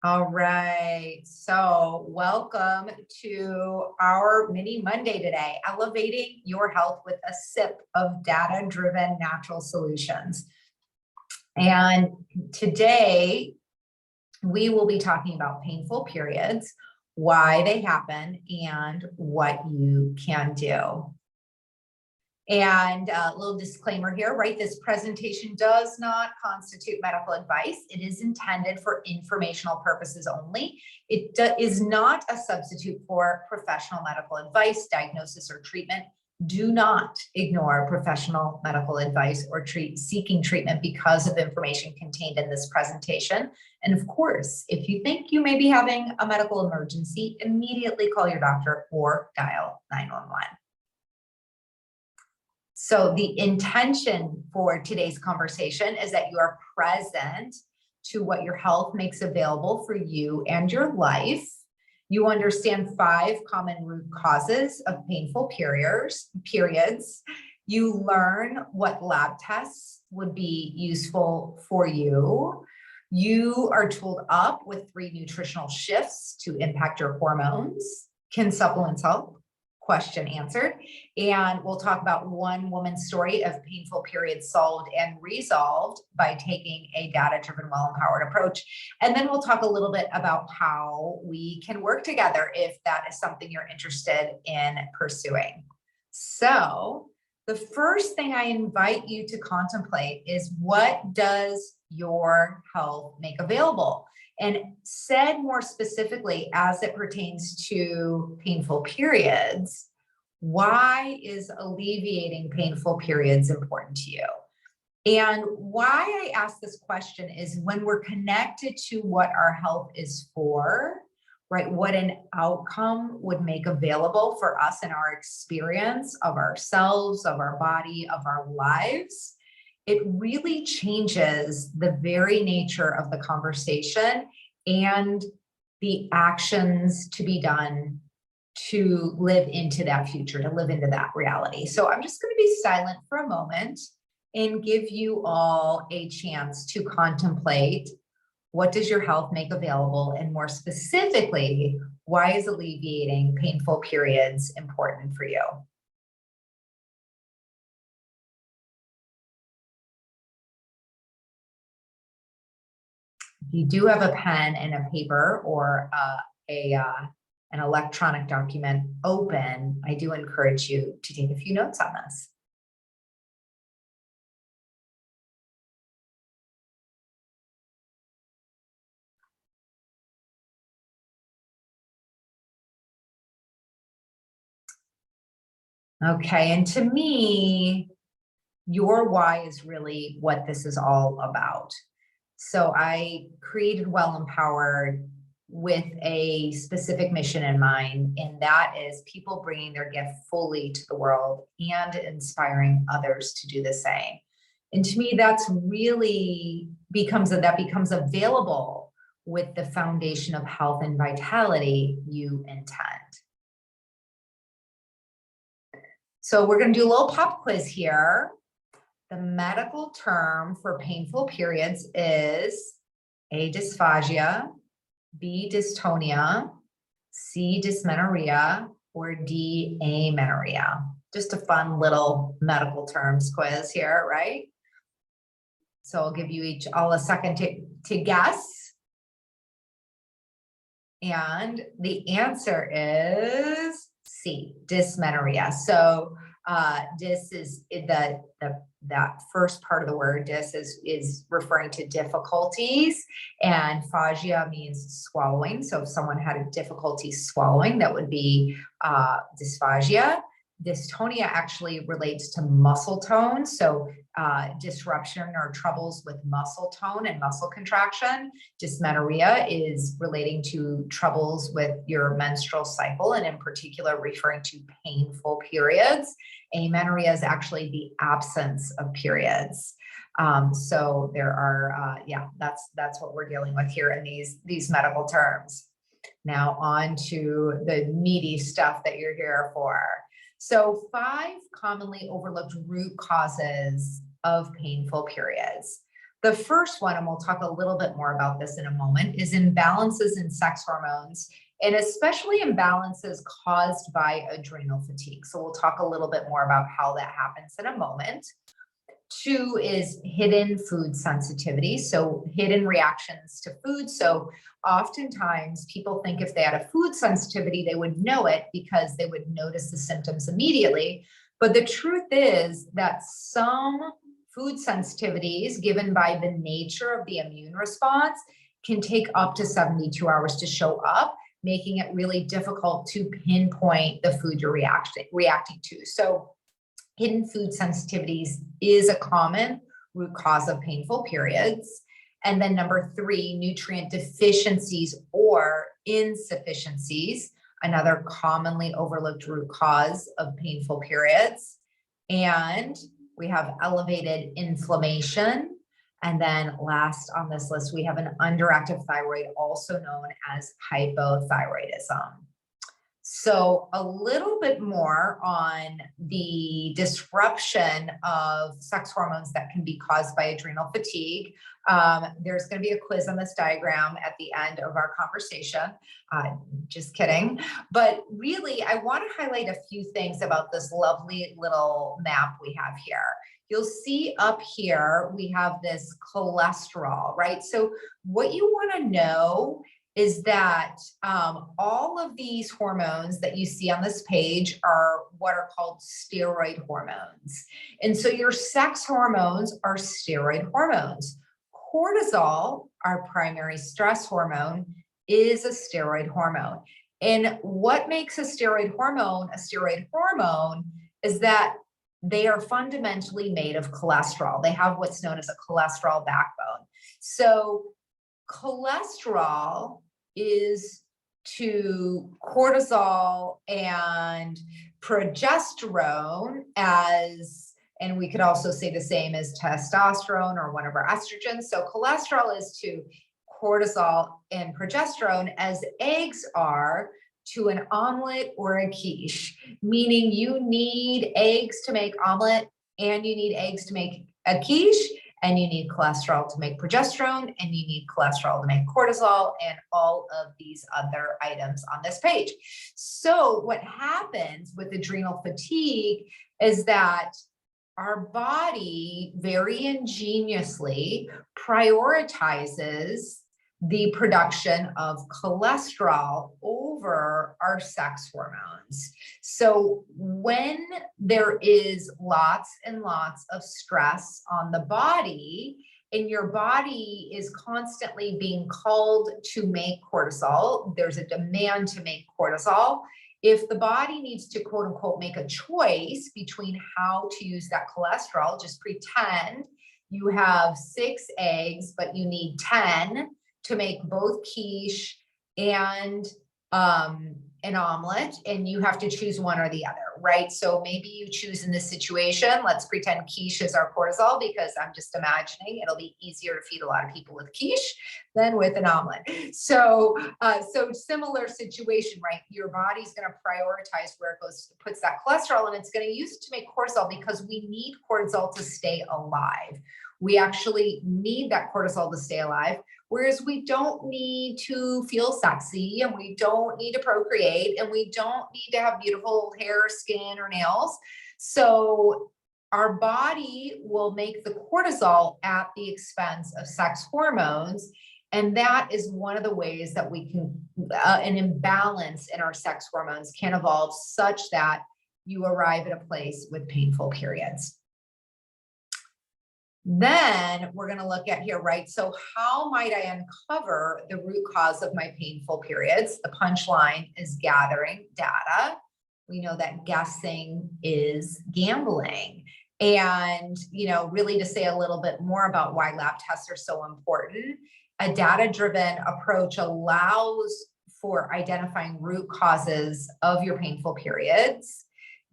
All right, so welcome to our mini Monday today, elevating your health with a sip of data-driven natural solutions. And today we will be talking about painful periods, why they happen, and what you can do. And a little disclaimer here, right? This presentation does not constitute medical advice. It is intended for informational purposes only. It is not a substitute for professional medical advice, diagnosis, or treatment. Do not ignore professional medical advice or seeking treatment because of information contained in this presentation. And of course, if you think you may be having a medical emergency, immediately call your doctor or dial 911. So the intention for today's conversation is that you are present to what your health makes available for you and your life. You understand 5 common root causes of painful periods. You learn what lab tests would be useful for you. You are tooled up with 3 nutritional shifts to impact your hormones. Can supplements help? Question answered. And we'll talk about one woman's story of painful periods solved and resolved by taking a data-driven, well-empowered approach. And then we'll talk a little bit about how we can work together if that is something you're interested in pursuing. So the first thing I invite you to contemplate is, what does your health make available? And said more specifically, as it pertains to painful periods, why is alleviating painful periods important to you? And why I ask this question is, when we're connected to what our health is for, right? What an outcome would make available for us in our experience of ourselves, of our body, of our lives, it really changes the very nature of the conversation and the actions to be done to live into that future, to live into that reality. So I'm just going to be silent for a moment and give you all a chance to contemplate, what does your health make available? And more specifically, why is alleviating painful periods important for you? If you do have a pen and a paper or an electronic document open, I do encourage you to take a few notes on this. Okay, and to me, your why is really what this is all about. So I created Well Empowered with a specific mission in mind, and that is people bringing their gift fully to the world and inspiring others to do the same. And to me, that's really becomes available with the foundation of health and vitality you intend. So we're going to do a little pop quiz here. The medical term for painful periods is A, dysphagia, B, dystonia, C, dysmenorrhea, or D, amenorrhea. Just a fun little medical terms quiz here, right? So I'll give you each all a second to guess. And the answer is C, dysmenorrhea. So dys is that first part of the word. Dys is referring to difficulties, and phagia means swallowing. So if someone had a difficulty swallowing, that would be dysphagia. Dystonia actually relates to muscle tone. So disruption or troubles with muscle tone and muscle contraction. Dysmenorrhea is relating to troubles with your menstrual cycle, and in particular referring to painful periods. Amenorrhea is actually the absence of periods. So there are, that's what we're dealing with here in these medical terms. Now on to the meaty stuff that you're here for. So 5 commonly overlooked root causes of painful periods. The first one, and we'll talk a little bit more about this in a moment, is imbalances in sex hormones, and especially imbalances caused by adrenal fatigue. So we'll talk a little bit more about how that happens in a moment. 2 is hidden food sensitivity, so hidden reactions to food. So oftentimes people think if they had a food sensitivity, they would know it because they would notice the symptoms immediately. But the truth is that some food sensitivities, given by the nature of the immune response, can take up to 72 hours to show up, making it really difficult to pinpoint the food you're reacting to. So hidden food sensitivities is a common root cause of painful periods. And then number 3, nutrient deficiencies or insufficiencies, another commonly overlooked root cause of painful periods. And we have elevated inflammation. And then last on this list, we have an underactive thyroid, also known as hypothyroidism. So a little bit more on the disruption of sex hormones that can be caused by adrenal fatigue. There's going to be a quiz on this diagram at the end of our conversation. Just kidding. But really, I want to highlight a few things about this lovely little map we have here. You'll see up here, we have this cholesterol, right? So what you want to know is that all of these hormones that you see on this page are what are called steroid hormones. And so your sex hormones are steroid hormones. Cortisol, our primary stress hormone, is a steroid hormone. And what makes a steroid hormone is that they are fundamentally made of cholesterol. They have what's known as a cholesterol backbone. So cholesterol is to cortisol and progesterone as, and we could also say the same as testosterone or one of our estrogens. So cholesterol is to cortisol and progesterone as eggs are to an omelet or a quiche, meaning you need eggs to make omelet and you need eggs to make a quiche, and you need cholesterol to make progesterone, and you need cholesterol to make cortisol, and all of these other items on this page. So what happens with adrenal fatigue is that our body very ingeniously prioritizes the production of cholesterol over our sex hormones. So when there is lots and lots of stress on the body, and your body is constantly being called to make cortisol, there's a demand to make cortisol. If the body needs to, quote unquote, make a choice between how to use that cholesterol, just pretend you have 6 eggs, but you need 10 to make both quiche and an omelet, and you have to choose one or the other, right? So maybe you choose in this situation, let's pretend quiche is our cortisol, because I'm just imagining it'll be easier to feed a lot of people with quiche than with an omelet. So similar situation, right? Your body's going to prioritize where it goes, puts that cholesterol, and it's going to use it to make cortisol because we need cortisol to stay alive. We actually need that cortisol to stay alive. Whereas we don't need to feel sexy, and we don't need to procreate, and we don't need to have beautiful hair, skin, or nails. So our body will make the cortisol at the expense of sex hormones. And that is one of the ways that we can, an imbalance in our sex hormones can evolve such that you arrive at a place with painful periods. Then we're going to look at here, right? So how might I uncover the root cause of my painful periods? The punchline is gathering data. We know that guessing is gambling. And, really to say a little bit more about why lab tests are so important, a data-driven approach allows for identifying root causes of your painful periods.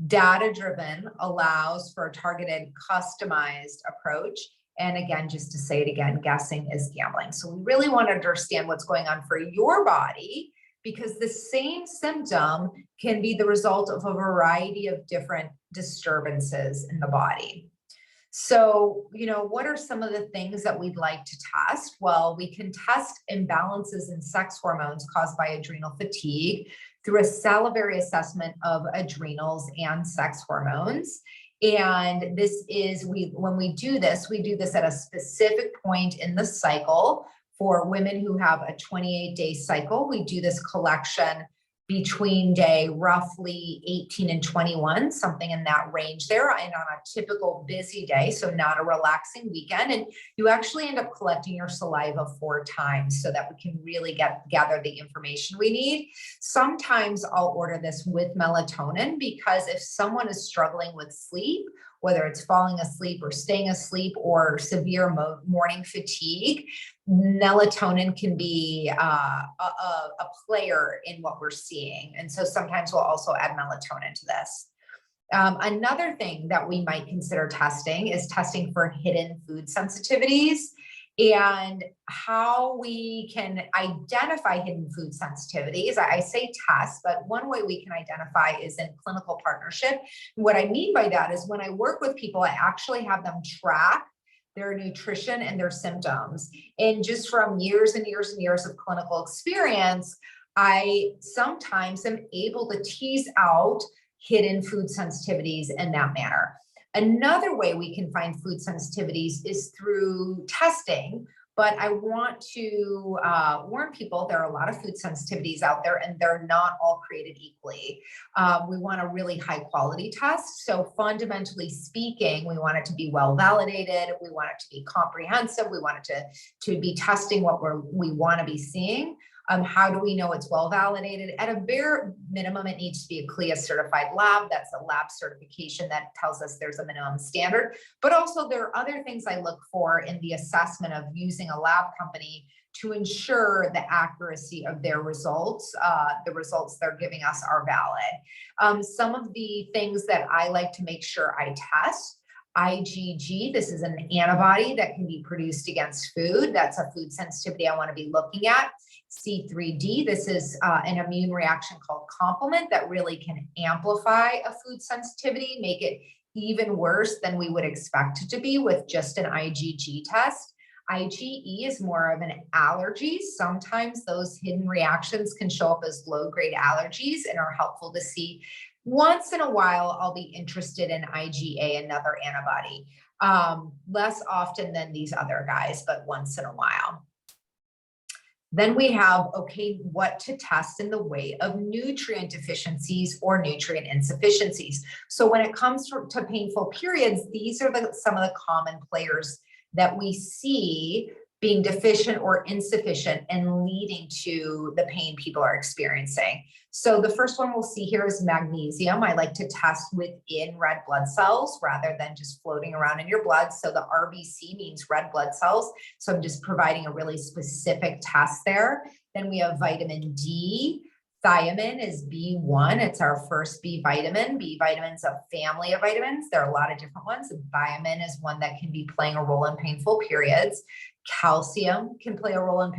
Data-driven allows for a targeted, customized approach. And again, just to say it again, guessing is gambling. So we really want to understand what's going on for your body, because the same symptom can be the result of a variety of different disturbances in the body. So, what are some of the things that we'd like to test? Well, we can test imbalances in sex hormones caused by adrenal fatigue through a salivary assessment of adrenals and sex hormones. And this is, when we do this at a specific point in the cycle. For women who have a 28-day cycle, we do this collection between day roughly 18 and 21, something in that range there, and on a typical busy day, so not a relaxing weekend. And you actually end up collecting your saliva 4 times so that we can really gather the information we need. Sometimes I'll order this with melatonin, because if someone is struggling with sleep, whether it's falling asleep or staying asleep or severe morning fatigue, melatonin can be a player in what we're seeing. And so sometimes we'll also add melatonin to this. Another thing that we might consider testing is testing for hidden food sensitivities, and how we can identify hidden food sensitivities. I say test, but one way we can identify is in clinical partnership. What I mean by that is when I work with people, I actually have them track their nutrition and their symptoms. And just from years and years and years of clinical experience, I sometimes am able to tease out hidden food sensitivities in that manner. Another way we can find food sensitivities is through testing, but I want to warn people there are a lot of food sensitivities out there, and they're not all created equally. We want a really high quality test. So fundamentally speaking, we want it to be well validated. We want it to be comprehensive. We want it to be testing what we want to be seeing. How do we know it's well validated? At a bare minimum, it needs to be a CLIA certified lab. That's a lab certification that tells us there's a minimum standard. But also there are other things I look for in the assessment of using a lab company to ensure the accuracy of their results. The results they're giving us are valid. Some of the things that I like to make sure I test: IgG, this is an antibody that can be produced against food. That's a food sensitivity I want to be looking at. C3D, this is an immune reaction called complement that really can amplify a food sensitivity, make it even worse than we would expect it to be with just an IgG test. IgE is more of an allergy. Sometimes those hidden reactions can show up as low-grade allergies and are helpful to see. Once in a while, I'll be interested in IgA, another antibody. Less often than these other guys, but once in a while. Then we have, okay, what to test in the way of nutrient deficiencies or nutrient insufficiencies. So when it comes to painful periods, these are some of the common players that we see being deficient or insufficient and leading to the pain people are experiencing. So the first one we'll see here is magnesium. I like to test within red blood cells rather than just floating around in your blood. So the RBC means red blood cells. So I'm just providing a really specific test there. Then we have vitamin D. Thiamine is B1. It's our first B vitamin. B vitamin's a family of vitamins. There are a lot of different ones. Thiamine is one that can be playing a role in painful periods. Calcium can play a role in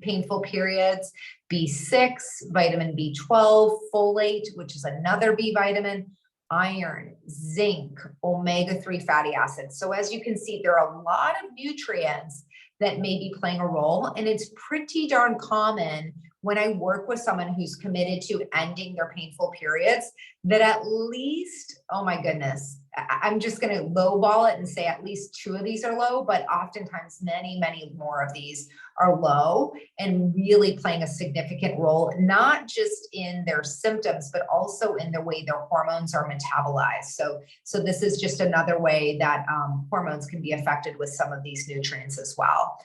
painful periods. B6, vitamin B12, folate, which is another B vitamin, iron, zinc, omega-3 fatty acids. So as you can see, there are a lot of nutrients that may be playing a role, and it's pretty darn common when I work with someone who's committed to ending their painful periods, that at least, oh my goodness, I'm just going to lowball it and say at least 2 of these are low, but oftentimes many, many more of these are low and really playing a significant role, not just in their symptoms, but also in the way their hormones are metabolized. So this is just another way that hormones can be affected with some of these nutrients as well.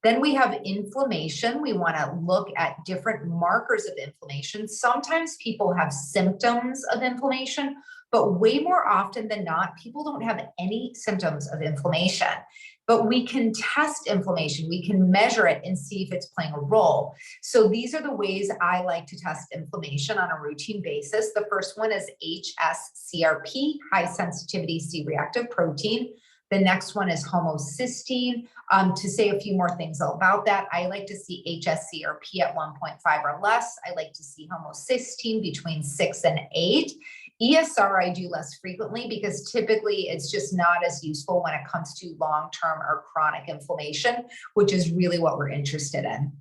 Then we have inflammation. We want to look at different markers of inflammation. Sometimes people have symptoms of inflammation, but way more often than not, people don't have any symptoms of inflammation. But we can test inflammation. We can measure it and see if it's playing a role. So these are the ways I like to test inflammation on a routine basis. The first one is HSCRP, high sensitivity C-reactive protein. The next one is homocysteine. To say a few more things about that, I like to see HSCRP at 1.5 or less. I like to see homocysteine between 6 and 8. ESR I do less frequently because typically it's just not as useful when it comes to long-term or chronic inflammation, which is really what we're interested in.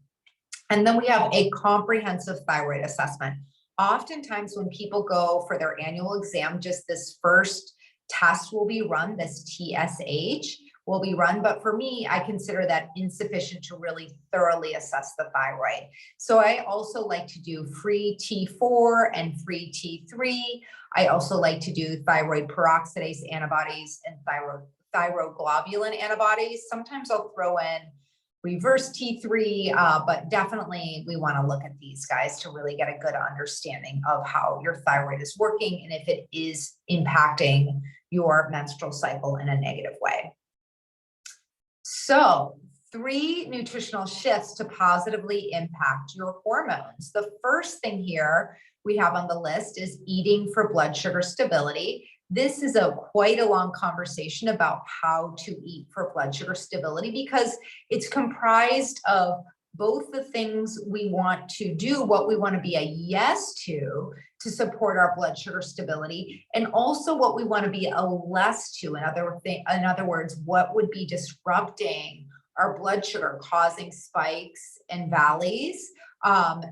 And then we have a comprehensive thyroid assessment. Oftentimes when people go for their annual exam, just this first test will be run, this TSH will be run. But for me, I consider that insufficient to really thoroughly assess the thyroid. So I also like to do free T4 and free T3. I also like to do thyroid peroxidase antibodies and thyroglobulin antibodies. Sometimes I'll throw in reverse T3, but definitely we want to look at these guys to really get a good understanding of how your thyroid is working and if it is impacting your menstrual cycle in a negative way. So 3 nutritional shifts to positively impact your hormones. The first thing here we have on the list is eating for blood sugar stability. This is quite a long conversation about how to eat for blood sugar stability because it's comprised of both the things we want to do, what we want to be a yes to support our blood sugar stability, and also what we want to be a less to. In other words, what would be disrupting our blood sugar, causing spikes and valleys.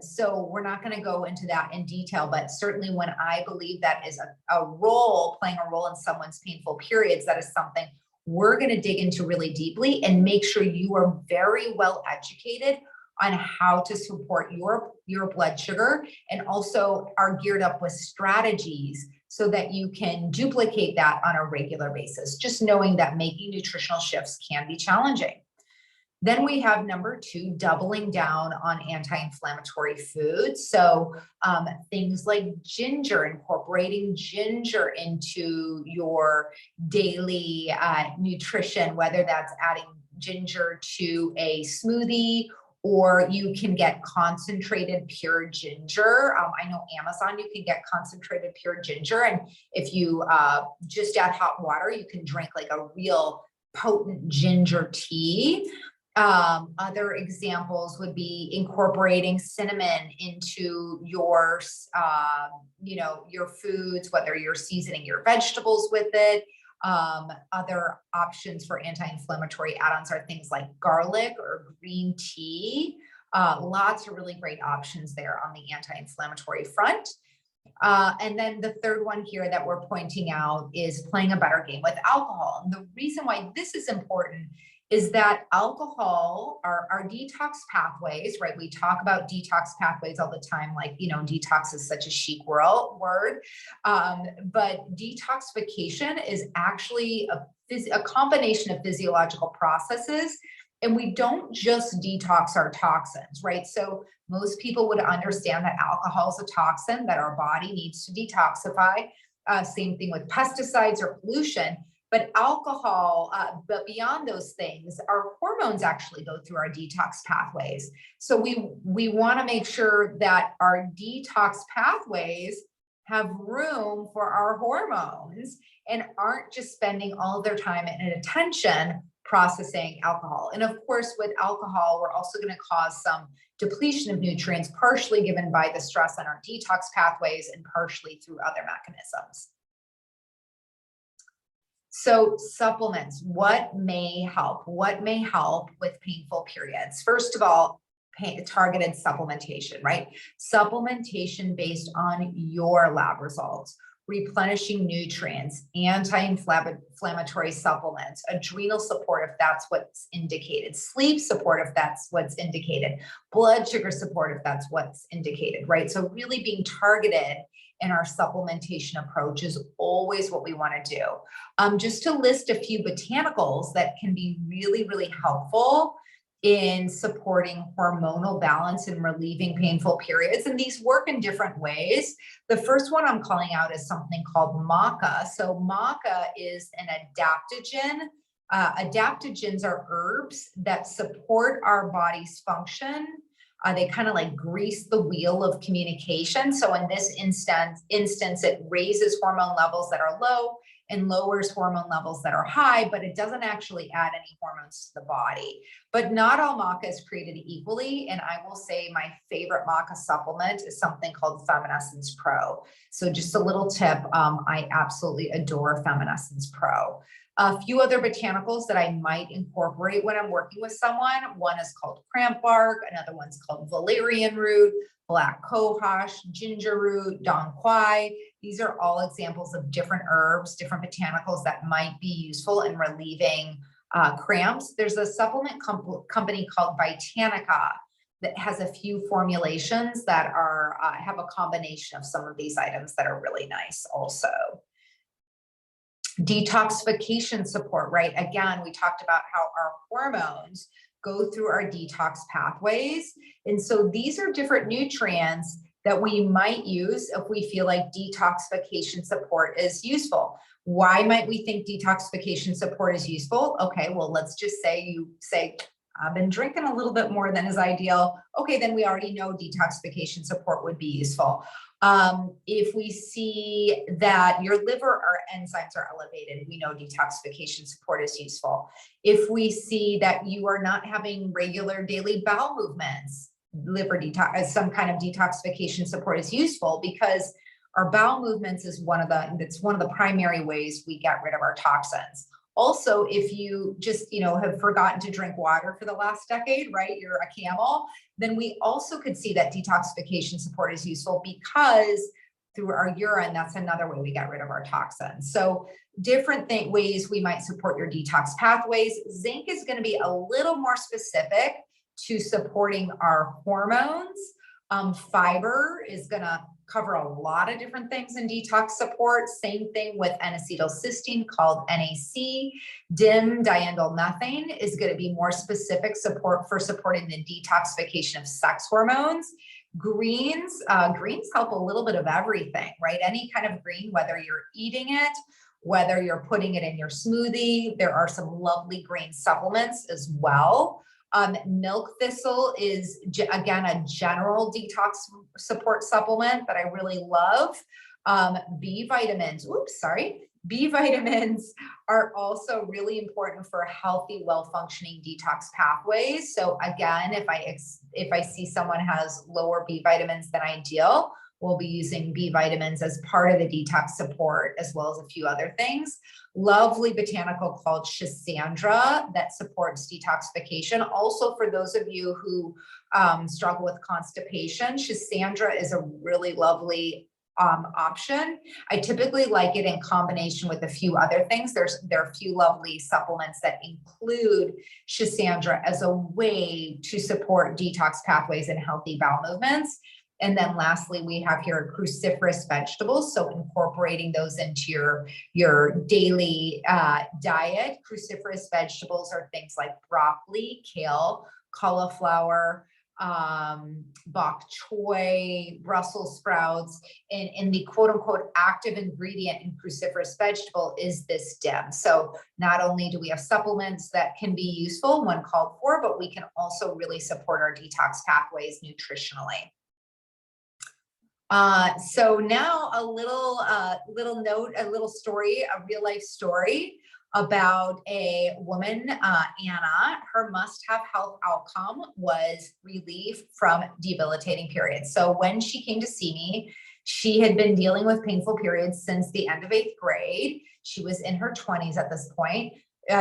So we're not going to go into that in detail, but certainly when I believe that is playing a role in someone's painful periods, that is something we're going to dig into really deeply and make sure you are very well educated on how to support your blood sugar, and also are geared up with strategies so that you can duplicate that on a regular basis, just knowing that making nutritional shifts can be challenging. Then we have number 2, doubling down on anti-inflammatory foods. So things like ginger, incorporating ginger into your daily nutrition, whether that's adding ginger to a smoothie, or you can get concentrated pure ginger. I know Amazon, you can get concentrated pure ginger. And if you just add hot water, you can drink like a real potent ginger tea. Other examples would be incorporating cinnamon into your, your foods, whether you're seasoning your vegetables with it. Other options for anti-inflammatory add-ons are things like garlic or green tea. Lots of really great options there on the anti-inflammatory front. And then the third one here that we're pointing out is playing a better game with alcohol. And the reason why this is important is that alcohol, our detox pathways, right? We talk about detox pathways all the time, like, detox is such a chic word. But detoxification is actually a combination of physiological processes. And we don't just detox our toxins, right? So most people would understand that alcohol is a toxin that our body needs to detoxify. Same thing with pesticides or pollution. But alcohol, but beyond those things, our hormones actually go through our detox pathways. So we want to make sure that our detox pathways have room for our hormones and aren't just spending all of their time and attention processing alcohol. And of course, with alcohol, we're also going to cause some depletion of nutrients, partially given by the stress on our detox pathways and partially through other mechanisms. So supplements, what may help? What may help with painful periods? First of all, targeted supplementation, right? Supplementation based on your lab results, replenishing nutrients, anti-inflammatory supplements, adrenal support if that's what's indicated, sleep support if that's what's indicated, blood sugar support if that's what's indicated, right? So really being targeted in our supplementation approach is always what we want to do. Just to list a few botanicals that can be really, really helpful in supporting hormonal balance and relieving painful periods. And these work in different ways. The first one I'm calling out is something called maca. So maca is an adaptogen. Adaptogens are herbs that support our body's function They kind of like grease the wheel of communication. So in this instance, it raises hormone levels that are low and lowers hormone levels that are high, but it doesn't actually add any hormones to the body. But not all maca is created equally. And I will say my favorite maca supplement is something called Feminescence Pro. So just a little tip, I absolutely adore Feminescence Pro. A few other botanicals that I might incorporate when I'm working with someone. One is called cramp bark. Another one's called valerian root, black cohosh, ginger root, dong quai. These are all examples of different herbs, different botanicals that might be useful in relieving cramps. There's a supplement company called Vitanica that has a few formulations that are have a combination of some of these items that are really nice also. Detoxification support, right? Again, we talked about how our hormones go through our detox pathways. And so these are different nutrients that we might use if we feel like detoxification support is useful. Why might we think detoxification support is useful? Okay, well, let's just say you say, I've been drinking a little bit more than is ideal. Okay, then we already know detoxification support would be useful. If we see that your liver or enzymes are elevated, we know detoxification support is useful. If we see that you are not having regular daily bowel movements, liver detox, some kind of detoxification support is useful, because our bowel movements is one of the primary ways we get rid of our toxins. Also, if you just, have forgotten to drink water for the last decade, right? You're a camel, then we also could see that detoxification support is useful, because through our urine, that's another way we get rid of our toxins. So different ways we might support your detox pathways. Zinc is going to be a little more specific to supporting our hormones. Fiber is going to cover a lot of different things in detox support. Same thing with N-acetylcysteine, called NAC. DIM, diindolylmethane, is going to be more specific support for supporting the detoxification of sex hormones. Greens help a little bit of everything, right? Any kind of green, whether you're eating it, whether you're putting it in your smoothie. There are some lovely green supplements as well. Milk thistle is, again, a general detox support supplement that I really love. B vitamins are also really important for healthy, well-functioning detox pathways. So again, if I see someone has lower B vitamins than ideal, we'll be using B vitamins as part of the detox support, as well as a few other things. Lovely botanical called Schisandra that supports detoxification. Also, for those of you who struggle with constipation, Schisandra is a really lovely option. I typically like it in combination with a few other things. There are a few lovely supplements that include Schisandra as a way to support detox pathways and healthy bowel movements. And then lastly, we have here cruciferous vegetables. So incorporating those into your daily diet. Cruciferous vegetables are things like broccoli, kale, cauliflower, bok choy, Brussels sprouts, and the quote unquote active ingredient in cruciferous vegetable is this DIM. So not only do we have supplements that can be useful when called for, but we can also really support our detox pathways nutritionally. So now a little story, a real life story about a woman, Anna. Her must-have health outcome was relief from debilitating periods. So when she came to see me, she had been dealing with painful periods since the end of 8th grade. She was in her 20s at this point.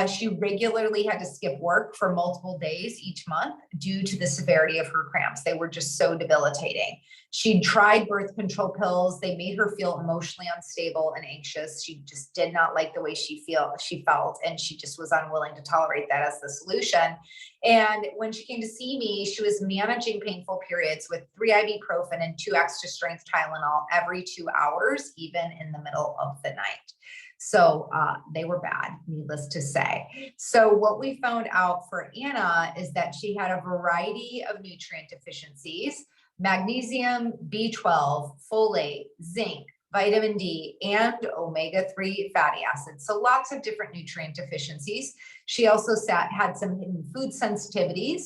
She regularly had to skip work for multiple days each month due to the severity of her cramps. They were just so debilitating. She tried birth control pills. They made her feel emotionally unstable and anxious. She just did not like the way she felt, and she just was unwilling to tolerate that as the solution. And when she came to see me, she was managing painful periods with 3 ibuprofen and 2 extra strength Tylenol every 2 hours, even in the middle of the night. So they were bad, needless to say. So what we found out for Anna is that she had a variety of nutrient deficiencies: magnesium, B12, folate, zinc, vitamin D, and omega-3 fatty acids. So lots of different nutrient deficiencies. She also had some hidden food sensitivities.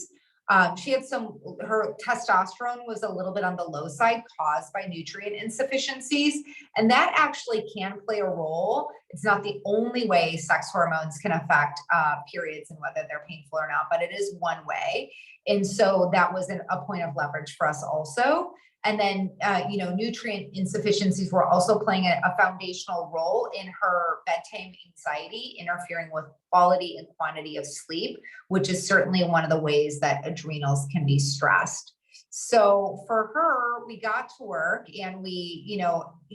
She had her testosterone was a little bit on the low side caused by nutrient insufficiencies. And that actually can play a role. It's not the only way sex hormones can affect periods and whether they're painful or not, but it is one way. And so that was a point of leverage for us also. And then, nutrient insufficiencies were also playing a foundational role in her bedtime anxiety, interfering with quality and quantity of sleep, which is certainly one of the ways that adrenals can be stressed. So for her, we got to work and we,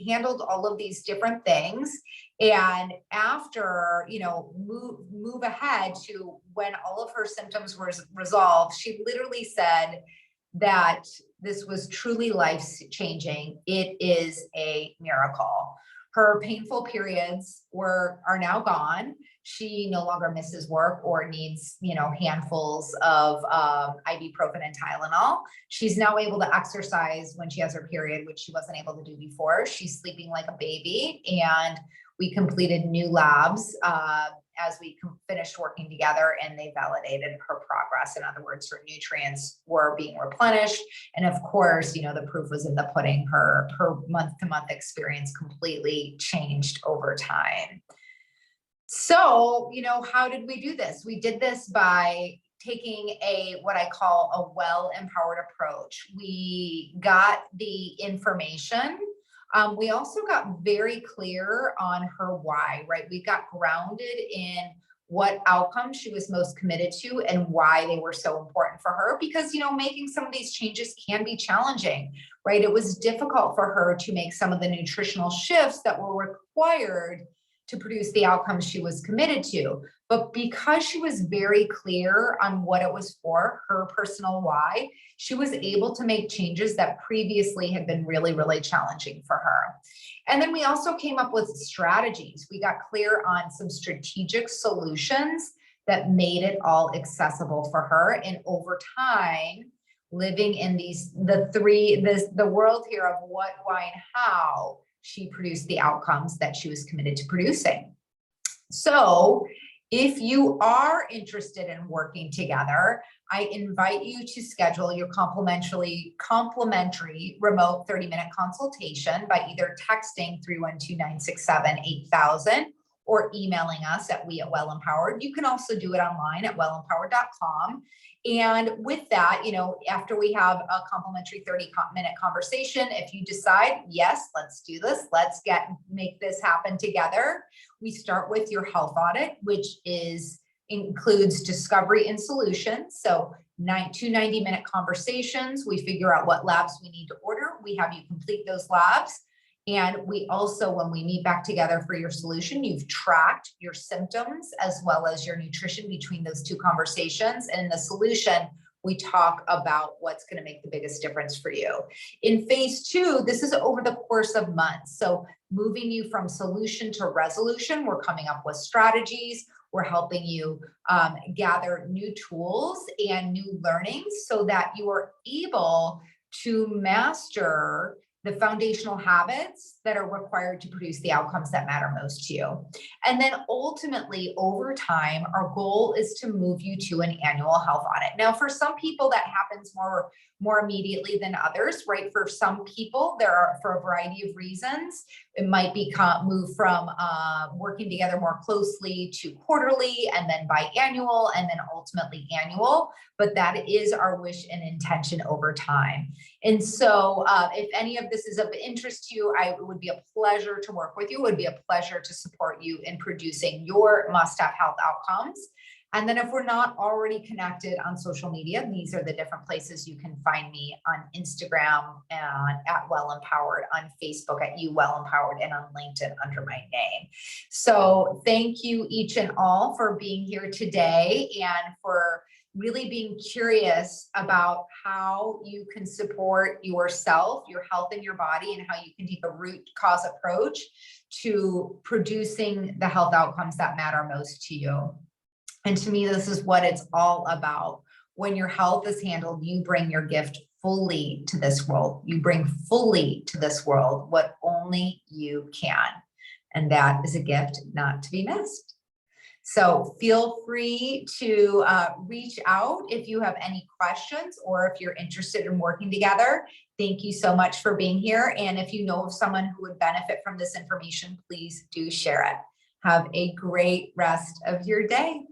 handled all of these different things. And after, move ahead to when all of her symptoms were resolved, she literally said that this was truly life-changing. It is a miracle. Her painful periods are now gone. She no longer misses work or needs, handfuls of ibuprofen and Tylenol. She's now able to exercise when she has her period, which she wasn't able to do before. She's sleeping like a baby, and we completed new labs as we finished working together, and they validated her progress. In other words, her nutrients were being replenished. And of course, the proof was in the pudding. Her month-to-month experience completely changed over time. So, how did we do this? We did this by taking what I call a well-empowered approach. We got the information. We also got very clear on her why, right? We got grounded in what outcomes she was most committed to and why they were so important for her, because, making some of these changes can be challenging, right? It was difficult for her to make some of the nutritional shifts that were required to produce the outcomes she was committed to. But because she was very clear on what it was for, her personal why, she was able to make changes that previously had been really, really challenging for her. And then we also came up with strategies. We got clear on some strategic solutions that made it all accessible for her. And over time, living in the world here of what, why, and how, she produced the outcomes that she was committed to producing. So if you are interested in working together, I invite you to schedule your complimentary remote 30-minute consultation by either texting 312-967-8000 or emailing us at we@WellEmpowered. You can also do it online at wellempowered.com. And with that, after we have a complimentary 30-minute conversation, if you decide, yes, let's do this, let's make this happen together, we start with your health audit, which includes discovery and solutions. So 2 90-minute conversations. We figure out what labs we need to order. We have you complete those labs. And we also, when we meet back together for your solution, you've tracked your symptoms as well as your nutrition between those 2 conversations. And in the solution, we talk about what's going to make the biggest difference for you. In phase 2, this is over the course of months. So moving you from solution to resolution, we're coming up with strategies. We're helping you gather new tools and new learnings so that you are able to master the foundational habits that are required to produce the outcomes that matter most to you. And then ultimately, over time, our goal is to move you to an annual health audit. Now, for some people, that happens more immediately than others, right? For some people, for a variety of reasons, it might move from working together more closely to quarterly, and then biannual, and then ultimately annual. But that is our wish and intention over time. And so if any of this is of interest to you, it would be a pleasure to work with you. It would be a pleasure to support you in producing your must-have health outcomes. And then if we're not already connected on social media, these are the different places you can find me: on Instagram and at Well Empowered, on Facebook at You Well Empowered, and on LinkedIn under my name. So thank you each and all for being here today and for really being curious about how you can support yourself, your health in your body, and how you can take a root cause approach to producing the health outcomes that matter most to you. And to me, this is what it's all about. When your health is handled, you bring your gift fully to this world. You bring fully to this world what only you can. And that is a gift not to be missed. So feel free to reach out if you have any questions or if you're interested in working together. Thank you so much for being here. And if you know of someone who would benefit from this information, please do share it. Have a great rest of your day.